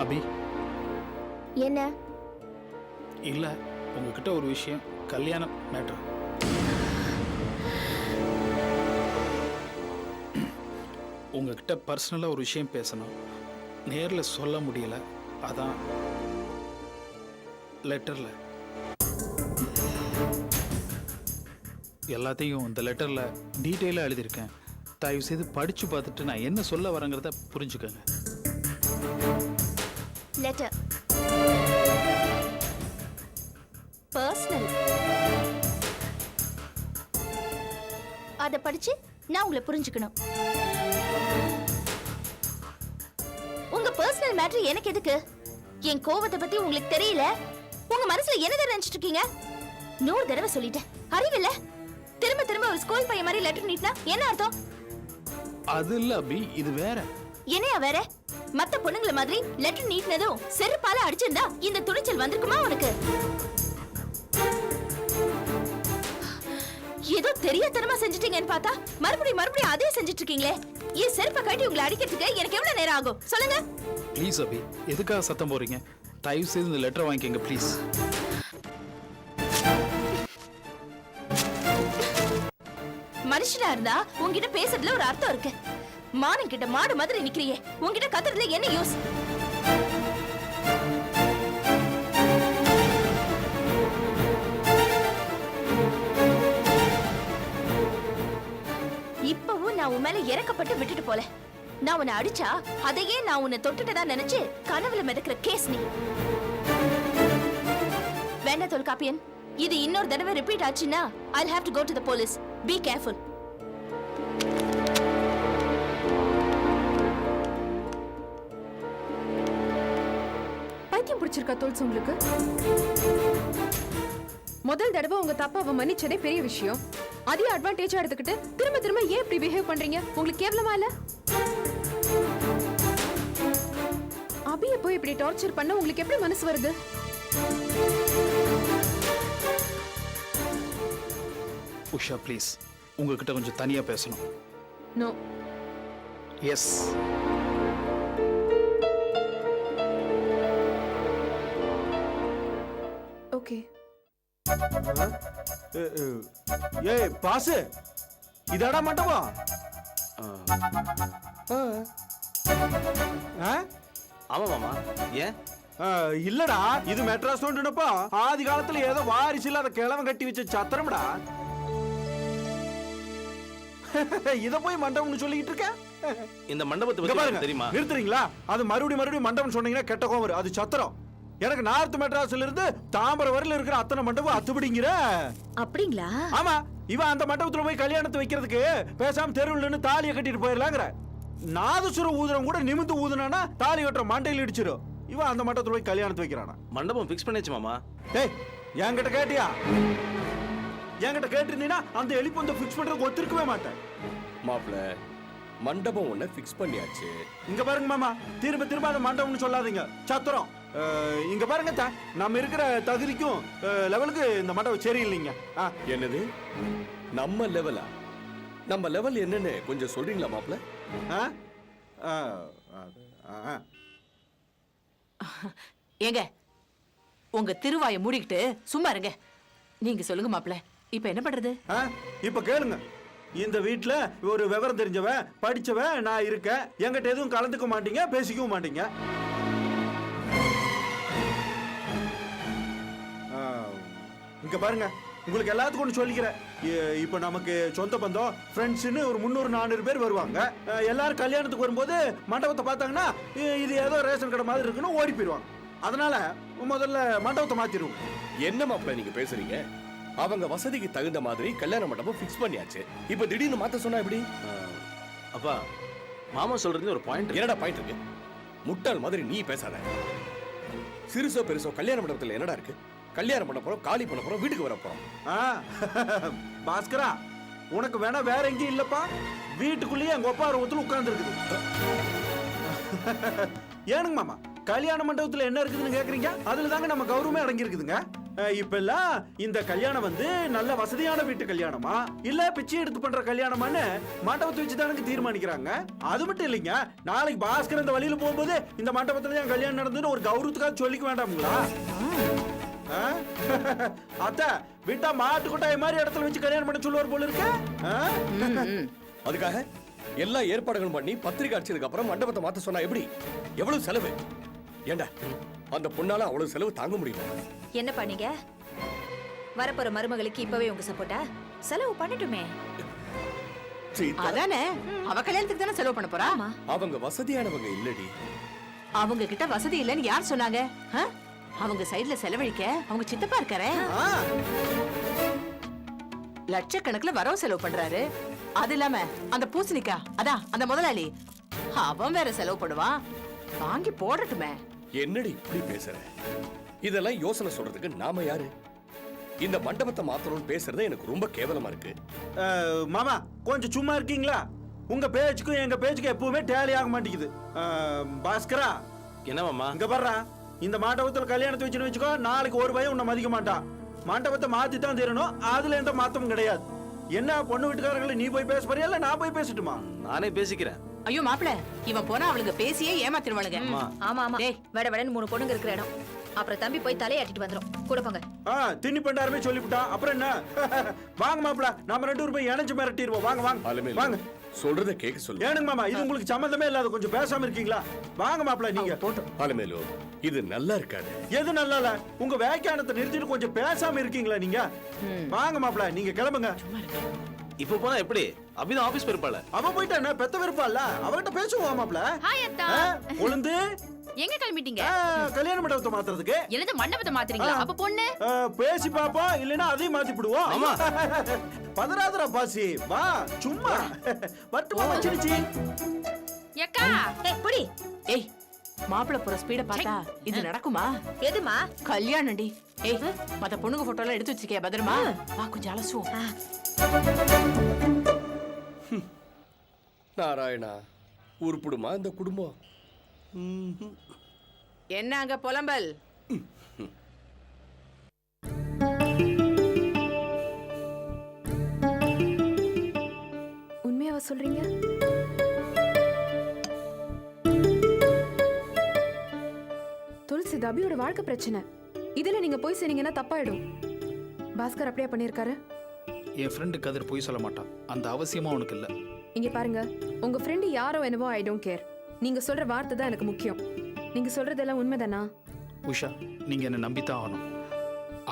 அபி என்ன? இல்ல உங்ககிட்ட ஒரு விஷயம், கல்யாணம் மேட்டர். உங்ககிட்ட பர்சனலா ஒரு விஷயம் பேசணும், நேர்ல சொல்ல முடியல, அதான் லெட்டர்ல. எல்லாத்தையும் இந்த லெட்டர்ல டீட்டெயிலா எழுதியிருக்கேன். தயவு செய்து படிச்சு பார்த்துட்டு நான் என்ன சொல்ல வரேங்கிறத புரிஞ்சுக்கங்க. Letter personal. அத படிச்சு நான் உங்களை புரிஞ்சுக்கணும். உங்க பர்சனல் மேட்டர் எனக்கு எதுக்கு? என் கோவத்தை பத்தி உங்களுக்கு தெரியல. உங்க மனசுல என்னதான் நினைச்சிட்டு இருக்கீங்க? 100 தடவை சொல்லிட்டேன், அறிவில்ல? திரும்ப திரும்ப ஒரு ஸ்கூல் பையன் மாதிரி லெட்டர் நீட்னா என்ன அர்த்தம்? அது இல்ல அபி, இது வேற. என்னையா வேற? மத்த பொண்ணுங்கள மாதிரி லெட்டர் நீட்னதும் செருப்பால அடிச்சிருந்தா இந்த துணிச்சல் வந்திருக்குமா உனக்கு? ஏதோ தெரியாதனமா செஞ்சிட்டீங்கன்னு பார்த்தா மறுபடியும் அதே செஞ்சிட்டு இருக்கீங்களே. என் செருப்பை கட்டி உங்களை அடிக்கிறதுக்கு எனக்கு எவ்வளவு நேரம் ஆகும் சொல்லுங்க? ப்ளீஸ் அபி, எதுக்காக சத்தம் போறீங்க? தயவு செய்து இந்த லெட்டர் வாங்கிக்கங்க ப்ளீஸ். மனுஷனா இருந்தா உன்கிட்ட பேசுறதுல ஒரு அர்த்தம் இருக்கு. மானம் கிட்ட மாடு மாதிரி நிக்கிறியே, உன்கிட்ட கத்துறதுல என்ன யூஸ்? இப்பவும் நான் உன் மேல இறக்கப்பட்டு விட்டுட்டு போல. நான் உன்னை அடிச்சா அதையே நான் உன்னை தொட்டுட்டதா நினைச்சு கனவுல மிதக்கிற கேஸ் நீ. வேண்டாம் தொல்காப்பியன், இது இன்னொரு தடவை ரிப்பீட் ஆச்சுன்னா I'll have to go to the police. Be careful. பைத்தியம் பிடிச்சிருக்கா தோல்ஸ் உங்களுக்கு? முதல் தடவை உங்க தப்பாவை மன்னிச்சதே பெரிய விஷயம். அதே அட்வான்டேஜா எடுத்துக்கிட்டு திரும்ப திரும்ப ஏன் இப்படி பிஹேவ் பண்றீங்க? உங்களுக்கு கேவலமா இல்ல? அபிய போய் இப்படி டார்ச்சர் பண்ண உங்களுக்கு எப்படி மனசு வருது? உஷா ப்ளீஸ், உங்ககிட்ட கொஞ்சம் தனியா பேசணும். நோ. எஸ். ஓகே. ஏய் பாசு, இதடா மண்டபம்? ஆமா மாமா. ஏன்? இல்லடா, இது மெட்ராஸ் ஒன்றுனப்பா ஆதி காலத்துல ஏதோ வாரிசு இல்லாத கிழவன் கட்டி வச்ச சத்திரம்டா. இத போய் மண்டபம்னு சொல்லிட்டு இருக்க? இந்த மண்டபத்தை பத்தி தெரியுமா? நிறுத்துறீங்களா? அது மறுபடியும் மண்டபம் சொன்னீங்கன்னா கெட்ட கோவம் வரும். அது சத்திரம். எனக்கு நார்த் மெட்ராஸ்ல இருந்து தாம்பரம் வரையில இருக்கிற அத்தனை மண்டபம் அத்துபடிங்கிற. அப்படிங்களா? ஆமா, இவன் அந்த மண்டபத்துல போய் கல்யாணத்தை வைக்கிறதுக்கு பேசாம தெருவுல தாலியை கட்டிட்டு போயிடலாங்கிற. நாதசுரம் ஊதுறம் கூட நிமிந்து ஊதுனானா தாலி கட்டுற மண்டையில் இடிச்சிரும். இவன் அந்த மண்டபத்துல போய் கல்யாணத்தை வைக்கிறானா? மண்டபம் ஃபிக்ஸ் பண்ணியாச்சு மாமா. ஏய், என்கிட்ட கேட்டியா? என்கிட்ட கேட்டிருந்தீங்கன்னா அந்த எலிப்பந்த ஃபிக்ஸ் பண்றதுக்கு ஒத்துருக்கவே மாட்டேன். மாப்ள, மண்டபம் ஒண்ணு ஃபிக்ஸ் பண்ணியாச்சு. இங்க பாருங்க மாமா, திரும்ப திரும்ப அந்த மண்டபம்னு சொல்லாதீங்க, சத்திரம். இங்க பாருங்க, நம்ம இருக்கிற தகுதிக்கும் லெவலுக்கு இந்த மண்டபம் சரியில்லைங்க. என்னது நம்ம லெவலா? நம்ம லெவல் என்னன்னு கொஞ்சம் சொல்றீங்களா மாப்ள? ஏங்க, உங்க திருவாயை மூடிக்கிட்டு சும்மா இருங்க. நீங்க சொல்லுங்க மாப்ள, இப்ப என்ன பண்றது? இப்ப கேளுங்க. இந்த வீட்டுல ஒரு விவரம் தெரிஞ்சவன் படிச்சவன் நான் இருக்கேன். என்கிட்ட எதுவும் கலந்துக்க மாட்டீங்க, பேசிக்கவும் மாட்டீங்க. இங்க பாருங்க, உங்களுக்கு எல்லாத்துக்கும் ஒன்று சொல்லிக்கிறேன். இப்போ நமக்கு சொந்த பந்தம் ஃப்ரெண்ட்ஸ்னு ஒரு 300-400 பேர் வருவாங்க. எல்லாரும் கல்யாணத்துக்கு வரும்போது மண்டபத்தை பார்த்தாங்கன்னா இது ஏதோ ரேஷன் கடை மாதிரி இருக்குன்னு ஓடி போயிடுவாங்க. அதனால முதல்ல மண்டபத்தை மாத்திடுவோம். என்ன மாப்ள நீங்க பேசுறீங்க? அவங்க வசதிக்கு தகுந்த மாதிரி கல்யாண மண்டபம் ஃபிக்ஸ் பண்ணியாச்சு. இப்போ திடீர்னு மாத்த சொன்னா எப்படி? அப்பா, மாமா சொல்றது ஒரு பாயிண்ட். என்னடா பாயிண்ட் இருக்கு? முட்டாள் மாதிரி நீ பேசாத. சிறுசோ பெருசோ கல்யாண மண்டபத்துல என்னடா இருக்கு? கல்யாணம் பண்ண போறோம், காலி பண்ண போறோம், வீட்டுக்கு வர போறோம். பாஸ்கரா, உனக்கு வேணா வேற எங்கேயும் இல்லப்பா. வீட்டுக்குள்ளேயே எங்க ஒப்பா ரூபத்துல உட்கார்ந்து இருக்குது. ஏனுங்க மாமா, கல்யாண மண்டபத்துல என்ன இருக்குதுன்னு கேக்குறீங்க? அதுல தாங்க நம்ம கௌரவமே அடங்கி இருக்குதுங்க. இப்பெல்லாம் இந்த கல்யாணம் வந்து நல்ல வசதியான வீட்டு கல்யாணமா இல்ல பிச்சை எடுத்து பண்ற கல்யாணமான்னு மண்டபத்தை வச்சு தானுங்க தீர்மானிக்கிறாங்க. அது மட்டும் இல்லைங்க, நாளைக்கு பாஸ்கர் இந்த வழியில போகும்போது இந்த மண்டபத்துல தான் கல்யாணம் நடந்ததுன்னு ஒரு கௌரவத்துக்காக சொல்லிக்க வேண்டாமுங்களா? அத்த விட்டா மாட்டு கொட்டாய் மாதிரி இடத்துல வச்சு கல்யாணம் பண்ண சொல்லுவார் போல இருக்க. அதுக்காக எல்லா ஏற்பாடுகளும் பண்ணி பத்திரிக்கை அடிச்சதுக்கு அப்புறம் மண்டபத்தை மாத்த சொன்னா எப்படி? எவ்வளவு செலவு? ஏண்டா அந்த பொண்ணால அவ்வளவு செலவு தாங்க முடியுமா? என்ன பண்ணீங்க? வரப்போற மருமகளுக்கு இப்பவே உங்க சப்போர்ட்டா? செலவு பண்ணட்டுமே. சீதா, அதானே அவ கல்யாணத்துக்கு தானே செலவு பண்ண போறா. அவங்க வசதியானவங்க இல்லடி. அவங்க கிட்ட வசதி இல்லைன்னு யார் சொன்னாங்க? அவங்க சைடுல செலவழிக்க அவங்க சித்தப்பா இருக்காரே, லட்சக்கணக்குல வரவு செலவு பண்றாரு. அது இல்லாம அந்த பூசணிக்கா, அதான் அந்த முதலாளி, அவன் வேற செலவு பண்ணுவான். வாங்கி போடட்டுமே. என்னடி இப்படி பேசுற? இதெல்லாம் யோசனை சொல்றதுக்கு நாம யாரு? இந்த மண்டபத்தை மாத்தணும்னு பேசுறது எனக்கு ரொம்ப கேவலமா இருக்கு. மாமா கொஞ்சம் சும்மா இருக்கீங்களா? உங்க பேச்சுக்கும் எங்க பேச்சுக்கும் எப்பவுமே டேலி ஆக மாட்டேங்குது. பாஸ்கரா, என்ன மாமா? இங்க பாரு, இந்த மண்டபத்துல கல்யாணத்தை வச்சுன்னு வச்சுக்கோ, நாளைக்கு ஒரு பையன் உன்னை மதிக்க மாட்டான். மண்டபத்தை மாத்தி தான் தீரணும், அதுல எந்த மாத்தமும் கிடையாது. என்ன பொண்ணு வீட்டுக்காரங்களை நீ போய் பேச போறியா இல்ல நான் போய் பேசட்டுமா? நானே பேசிக்கிறேன். ஐயோ மாப்பிள, இவன் போனா அவளுங்க பேசியே ஏமாத்திருவாளுங்க. ஆமா ஆமா, வட வடன்னு 3 பொண்ணுங்க இருக்கிற இடம். அப்புறம் தம்பி போய் தலையாட்டிட்டு வந்துரும். கூட போங்க. தின்னி பண்டாருமே சொல்லிவிட்டான், அப்புறம் என்ன? வாங்க மாப்பிள, நாம 2 பேரும் போய் இணைஞ்சு மிரட்டிடுவோம். வாங்க வாங்க வாங்க. சொல்றத கேட்க சொல்லு. ஏனுங்க மாமா, இது உங்களுக்கு சம்பந்தமே இல்லாத, கொஞ்சம் பேசாம இருக்கீங்களா? வாங்க மாப்பிள நீங்க. அலமேலு, இது நல்லா இருக்காது. எது நல்லா இல்ல? உங்க வேக்கானத்தை நிறுத்திட்டு கொஞ்சம் பேசாம இருக்கீங்களா நீங்க? வாங்க மாப்பிள, நீங்க கிளம்புங்க. இப்ப போனா எப்படி? அபிதான் ஆபீஸ் போயிருப்பாள. அவ போயிட்டா என்ன பெத்த விருப்பால, அவகிட்ட பேசுவோம் மாப்பிள. ஹாய் அத்தா. உளுந்து எங்க கிளம்பிட்டீங்க? கல்யாண மண்டபத்தை மாத்துறதுக்கு. என்னது மண்டபத்தை மாத்துறீங்களா? அப்ப பொண்ணு பேசி பாப்போம், இல்லனா அதையும் மாத்தி விடுவோம். ஆமா. பதறாதடா பாசி, வா சும்மா வட்டுமா வச்சிருச்சு. ஏக்கா புடி. ஏய், மாப்பிள போற ஸ்பீட பார்த்தா இது நடக்குமா? எதுமா? கல்யாணம்டி. ஏய், மத்த பொண்ணுங்க போட்டோ எல்லாம் எடுத்து வச்சிருக்கியா பத்திரமா? வா கொஞ்சம் அலசுவோம். நாராயணா, உருப்பிடுமா இந்த குடும்பம்? என்ன அங்க புலம்பல்? உண்மையாவா சொல்றீங்க? துளசி, இது அபியோட வாழ்க்கை பிரச்சனை. இதுல நீங்க போய் சொன்னீங்கன்னா தப்பாயிடும். பாஸ்கர் அப்படியே பண்ணிருக்காரு. என் ஃப்ரெண்டு கதிர் போய் சொல்ல மாட்டான், அந்த அவசியமா உனக்கு இல்லை. இங்க பாருங்க, உங்க ஃப்ரெண்டு யாரோ என்னவோ, ஐ டோன்ட் கேர். நீங்க சொல்ற வார்த்தை தான் எனக்கு முக்கியம். நீங்க சொல்றதெல்லாம் உண்மைதானா? உஷா, நீங்க என்ன நம்பித்தான் ஆகணும்.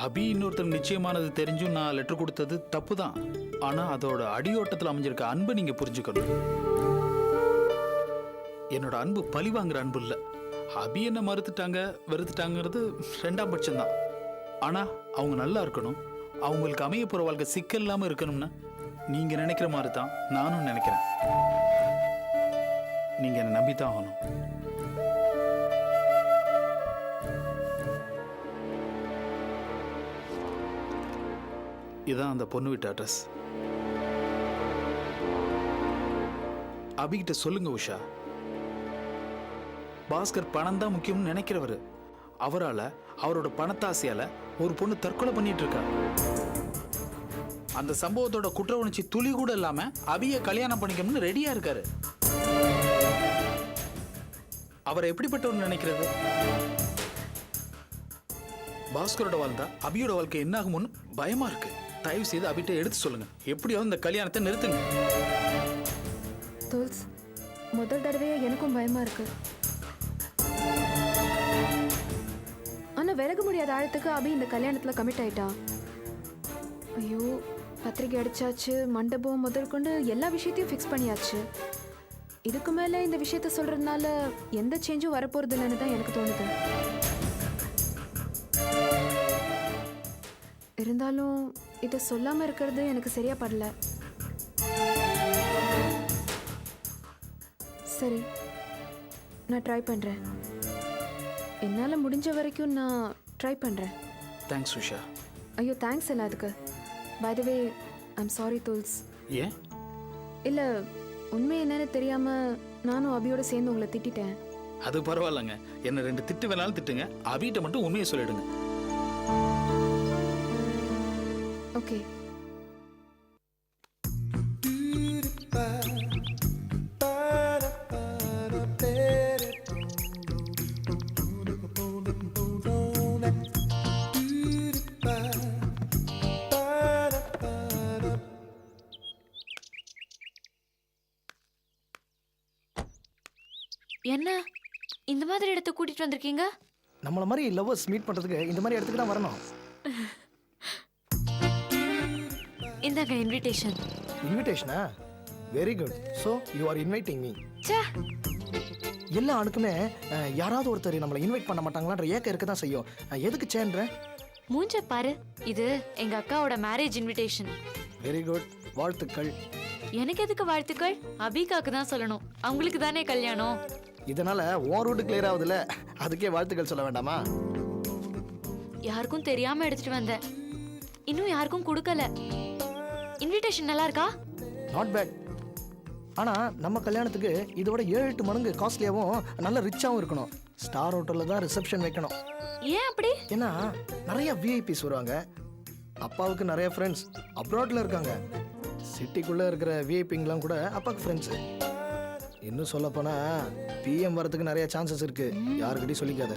அபி இன்னொருத்தர் நிச்சயமானது தெரிஞ்சும் நான் லெட்டர் கொடுத்தது தப்பு தான். ஆனா அதோட அடியோட்டத்தில் அமைஞ்சிருக்க அன்பை நீங்க புரிஞ்சுக்கணும். என்னோட அன்பு பழி வாங்குற அன்பு இல்லை. அபி என்ன மறுத்துட்டாங்க வெறுத்துட்டாங்கிறது 2ஆம் பட்சம் தான். ஆனா அவங்க நல்லா இருக்கணும், அவங்களுக்கு அமைய போற வாழ்க்கை சிக்கல் இல்லாம இருக்கணும்னு நீங்க நினைக்கிற மாதிரி தான் நானும் நினைக்கிறேன். நீங்க என்ன நம்பித்தான் ஆகணும். இதான் அந்த பொண்ணு வீட்டு அட்ரஸ். அபிகிட்ட சொல்லுங்க உஷா. பாஸ்கர் பணம் தான் முக்கியம்னு நினைக்கிறவரு. அவரால் அவரோட பணத்தாசையால ஒரு பொண்ணு தற்கொலை பண்ணிட்டு இருக்கா. அந்த சம்பவத்தோட குற்ற உணர்ச்சி துளி கூட இல்லாம அபியை கல்யாணம் பண்ணிக்கணும்னு ரெடியா இருக்காரு. அவரை எப்படிப்பட்டவன்னு நினைக்கிறது? பாஸ்கரோட வாழ்ந்தா அபியோட வாழ்க்கை என்ன ஆகும்னு பயமா இருக்கு. தயவு செய்து அபிட்ட எடுத்து சொல்லுங்க, எப்படியாவது இந்த கல்யாணத்தை நிறுத்துங்க. துல்ஸ், முதல் தடவையா எனக்கும் பயமா இருக்கு. ஆனா விலக முடியாத ஆழத்துக்கு அபி இந்த கல்யாணத்துல கமிட் ஆயிட்டா. ஐயோ, பத்திரிக்கை அடிச்சாச்சு, மண்டபம் முதல் கொண்டு எல்லா விஷயத்தையும் ஃபிக்ஸ் பண்ணியாச்சு. இதுக்கு மேல இந்த விஷயத்த சொல்றதுனால எந்த சேஞ்சும் வரப்போறது இல்லைன்னு தான் எனக்கு தோணுது. இருந்தாலும் இதை சொல்லாம இருக்கிறது எனக்கு சரியா படல. சரி, நான் ட்ரை பண்றேன். என்னால முடிஞ்ச வரைக்கும் நான் ட்ரை பண்றேன். தேங்க்ஸ் உஷா. ஐயோ, தேங்க்ஸ் இல்லை அதுக்கு. By the way, I'm sorry Tuls. ஏன்? இல்ல, உண்மை என்னன்னு தெரியாம நானும் அபியோட சேர்ந்து உங்களை திட்டிட்டேன். அது பரவாயில்லைங்க, என்ன 2 திட்டு வேணாலும் திட்டுங்க, அபிகிட்ட மட்டும் உண்மையை சொல்லிடுங்க. ஓகே. என்ன இந்த மாதிரி இடத்த கூட்டிட்டு வந்திருக்கீங்க? நம்மள மாதிரி லவ்வர்ஸ் மீட் பண்றதுக்கு இந்த மாதிரி இடத்துக்கு தான் வரணும். இந்தாங்க இன்விடேஷன். இன்விடேஷனா? Very good. So you are inviting me. ச்சே, எல்லா ஆளுக்குமே யாராவது ஒருத்தர் நம்மளை இன்வைட் பண்ண மாட்டாங்களான்ற ஏக்கம் இருக்க தான் செய்யும். எதுக்கு சேன்ற? மூஞ்ச பாரு. இது எங்க அக்காவோட மேரேஜ் இன்விடேஷன். வெரி குட், வாழ்த்துக்கள். எனக்கு எதுக்கு வாழ்த்துக்கள்? அபிகாக்கு தான் சொல்லணும். அவங்களுக்கு தானே கல்யாணம். இதனால உன் ரூட் கிளியர் ஆகுதுல, அதுக்கே வாழ்த்துக்கள் சொல்ல வேண்டாமா? யாருக்கும் தெரியாம எடுத்துட்டு வந்தேன். இன்னும் யாருக்கும் கொடுக்கல. இன்விடேஷன் நல்லா இருக்கா? Not bad. ஆனா நம்ம கல்யாணத்துக்கு இதோட 7-8 மடங்கு காஸ்ட்லியாவும் நல்ல ரிச்சாவும் இருக்கணும். ஸ்டார் ஹோட்டல்ல தான் ரிசப்ஷன் வைக்கணும். ஏன் அப்படி? ஏன்னா நிறைய விஐபிஸ் வருவாங்க. அப்பாவுக்கு நிறைய ஃப்ரெண்ட்ஸ் அப்ராட்ல இருக்காங்க. சிட்டிக்குள்ள இருக்கிற விஐபிங்கெல்லாம் கூட அப்பாவுக்கு ஃப்ரெண்ட்ஸு. இன்னும் சொல்ல போனா பிஎம் வரதுக்கு நிறைய சான்சஸ் இருக்கு. யாருக்கிட்டையும் சொல்லிக்காத.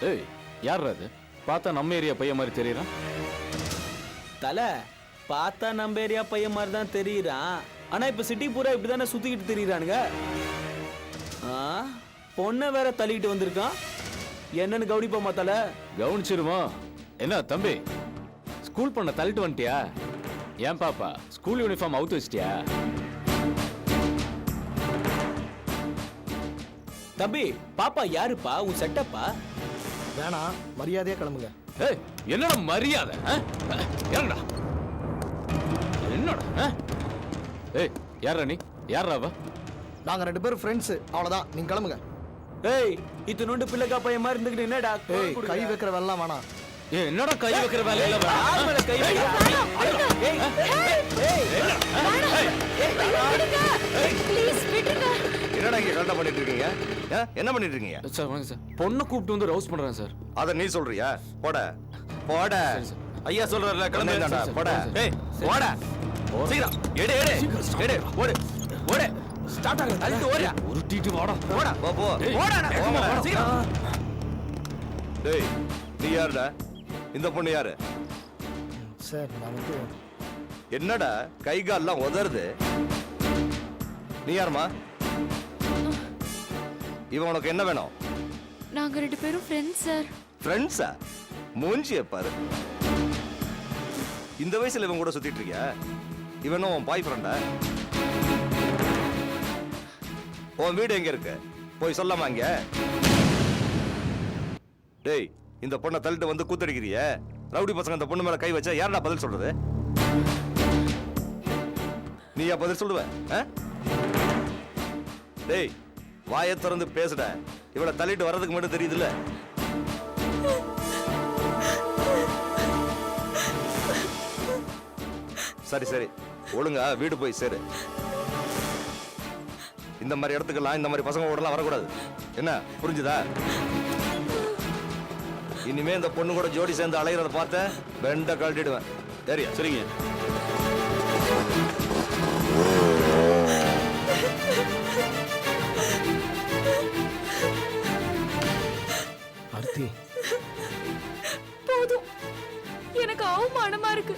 ஏய், யார் அது? பார்த்தா நம்ம ஏரியா பையன் மாதிரி தெரியறான். தலை பார்த்தா நம்ம ஏரியா பையன் மாதிரி தான் தெரியுறான். ஆனா இப்ப சிட்டி பூரா இப்படிதானே சுத்திக்கிட்டு தெரியுறானுங்க. பொண்ணை வேற தள்ளிக்கிட்டு வந்திருக்கான். என்னன்னு கவனிப்போமா தலை? கவனிச்சிருமா? என்ன தம்பி, ஸ்கூல் பண்ண தள்ளிட்டு வந்துட்டியா? ஏன் பாப்பா ஸ்கூல் யூனிஃபார்ம் அவுத்து வச்சிட்டியா? தம்பி பாப்பா யாருப்பா? உன் செட்டப்பா? வேணாம், மரியாதையா கிளம்புங்க. ஏய், என்னடா மரியாதை? ஏன்டா என்னடா? ஏய், யாரா நீ? யாரா அவ? நாங்க 2 பேரும் ஃப்ரெண்ட்ஸ், அவ்வளவுதான். நீங்க கிளம்புங்க. ஏய், இத்தனோண்டு பிள்ளைக்கா பையன் மாதிரி இருந்துக்கிட்டு என்னடா ஏய், கை வைக்கிற வேலைலாம் வேணாம். ஏய், என்னடா கை வைக்கிற வேலையில வா? யார் மேல கை வைக்கிறா? ஏய், ப்ளீஸ் விடுங்க. என்னடா இங்க கரெக்டா பண்ணிட்டு இருக்கீங்க? என்ன பண்ணிட்டு இருக்கீங்க? சார் வணக்கம் சார். பொண்ணை கூப்பிட்டு வந்து ரவுஸ் பண்றேன் சார். அத நீ சொல்றியா? போட போட. ஐயா சொல்றல கிளம்புடா. போட. ஏய், போட. சீக்கிரம் எடு எடு எடு. ஓடு ஓடு. ஸ்டார்ட் ஆகு. அழுத்து ஓடு. ஒரு டீட்டு வாடா. போடா. போ போ. போடா. சீக்கிரம். டேய், நீ யாருடா? இந்த பொண்ணு யாரு? சார், நான் வந்து என்னடா கை கால்லாம் உதறுது? நீ யாருமா? இவன் உனக்கு என்ன வேணும்? நாங்க 2 பேரும் ஃப்ரெண்ட்ஸ் சார். ஃப்ரெண்ட்ஸா? மூஞ்சிய பாரு. இந்த வயசுல இவன் கூட சுத்திட்டு இருக்கியா? இவனும் உன் பாய் ஃப்ரெண்டா? உன் வீடு எங்க இருக்கு? போய் சொல்லாமா இங்க? டேய், இந்த பொண்ணை தள்ளிட்டு வந்து கூத்தடிக்கிறிய? ரவுடி பசங்க இந்த பொண்ணு மேல கை வச்சா யாரடா பதில் சொல்றது? நீயா பதில் சொல்லுவ? டேய், வாயை திறந்து பேசுட. இவளை தள்ளிட்டு வர்றதுக்கு மட்டும் தெரியுதுல்ல? சரி சரி, ஒழுங்கா வீடு போய் சேரு. இந்த மாதிரி இடத்துக்கெல்லாம் இந்த மாதிரி பசங்க ஓடலாம் வரக்கூடாது. என்ன புரிஞ்சுதா? இனிமே இந்த பொண்ணு கூட ஜோடி சேர்ந்து அலைகிறத பார்த்த வெண்ட கழட்டிடுவேன். சரியா? சரிங்க. ஆர்த்தி, போதும். எனக்கு அவமானமா இருக்கு.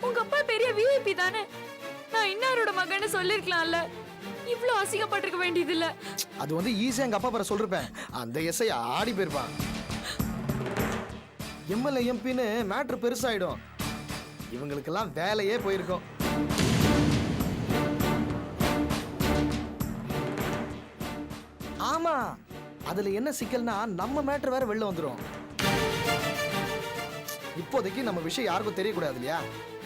உங்க அப்பா பெரிய விஐபி தானே. நான் இன்னாரோட மகன்னு சொல்லிருக்கலாம்ல. இவ்ளோ அசிங்கப்பட்டிருக்க வேண்டியது இல்ல. அது வந்து ஈஸியா எங்க அப்பா பேர சொல்லிருப்பேன். அந்த எஸ்ஐ ஆடி போயிருப்பான். எம்எல்ஏ எம்பின்னு மேட்ரு பெருசாயிடும். இவங்களுக்கெல்லாம் வேலையே போயிருக்கும். ஆமா, அதுல என்ன சிக்கல்னா நம்ம மேட்ரு வேற வெளில வந்துரும். இப்போதைக்கு நம்ம விஷயம் யாருக்கும் தெரியக்கூடாது இல்லையா?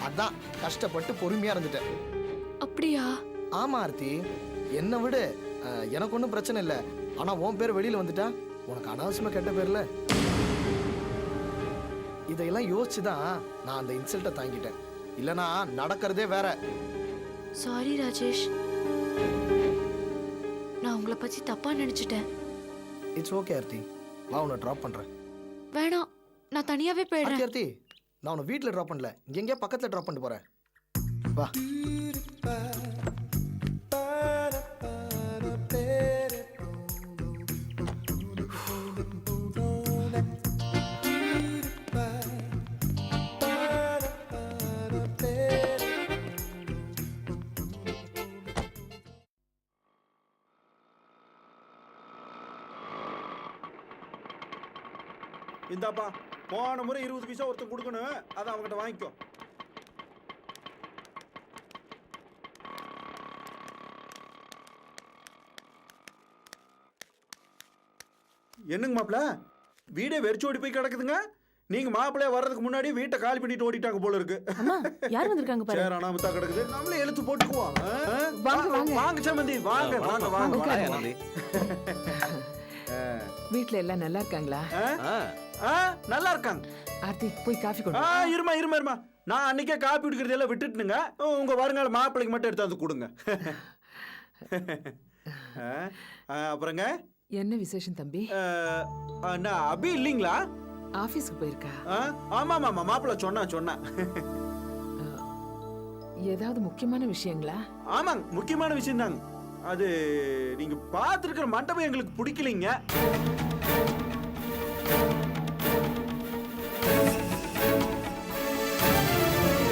அதான் கஷ்டப்பட்டு பொறுமையா இருந்துட்டேன். அப்படியா? ஆமா ஆர்த்தி, என்னை விடு. எனக்கு ஒன்றும் பிரச்சனை இல்லை. ஆனா உன் பேர் வெளியில வந்துட்டா உனக்கு அனாவசியமா கெட்ட பேர்ல. இதையெல்லாம் யோசிச்சுதான் நான் அந்த இன்சல்ட்டை தாங்கிட்டேன். இல்லனா நடக்கிறதே வேற. சாரி ராஜேஷ். நான் உங்களை பத்தி தப்பா நினைச்சிட்டேன். இட்ஸ் ஓகே ஆர்த்தி, வா உன்னை ட்ராப் பண்ணுறேன். வேணாம், நான் தனியாவே போயிடுறேன். ஆர்த்தி ஆர்த்தி, நான் உன்னை வீட்டில் ட்ராப் பண்ணல, இங்கே எங்கேயா பக்கத்தில் ட்ராப் பண்ணிட்டு போகிறேன். வா. இந்தாப்பா, போன முறை 20 பைசா ஒருத்தன் கொடுக்கணும், அதை அவங்ககிட்ட வாங்கிக்கோ. என்னங்க மாப்பிள்ள, வீடே வெறிச்சு ஓடி போய் கிடக்குதுங்க. நீங்க மாப்பிள்ளைய வர்றதுக்கு முன்னாடி வீட்டை காலி பண்ணிட்டு ஓடிட்டாங்க போல இருக்கு. யார் வந்திருக்காங்க பாரு. சேர் அனாமத்தா கிடக்குது, நம்மளே எழுத்து போட்டுக்குவோம். வாங்க, வாங்க. வாங்க சம்பந்தி, வாங்க வாங்க வாங்க. உட்காருங்க. நந்தி. வீட்ல எல்லாம் நல்லா இருக்காங்களா? நல்லா இருக்காங்க. ஆர்த்தி போய் காஃபி கொண்டு இருமா இருமா இருமா, நான் அன்னைக்கே காப்பி குடிக்கிறதெல்லாம் விட்டுட்டுனுங்க. உங்க வருங்கால மாப்பிள்ளைக்கு மட்டும் எடுத்து வந்து கொடுங்க. அப்புறங்க என்ன விசேஷம் தம்பி? நான் அபி இல்லைங்களா? ஆபீஸ்க்கு போயிருக்கா? ஆமா ஆமா, மாப்பிள்ளை சொன்னா. ஏதாவது முக்கியமான விஷயங்களா? ஆமாங்க, முக்கியமான விஷயம் தாங்க. அது நீங்க பார்த்துருக்கிற மண்டபம் எங்களுக்கு பிடிக்கலைங்க.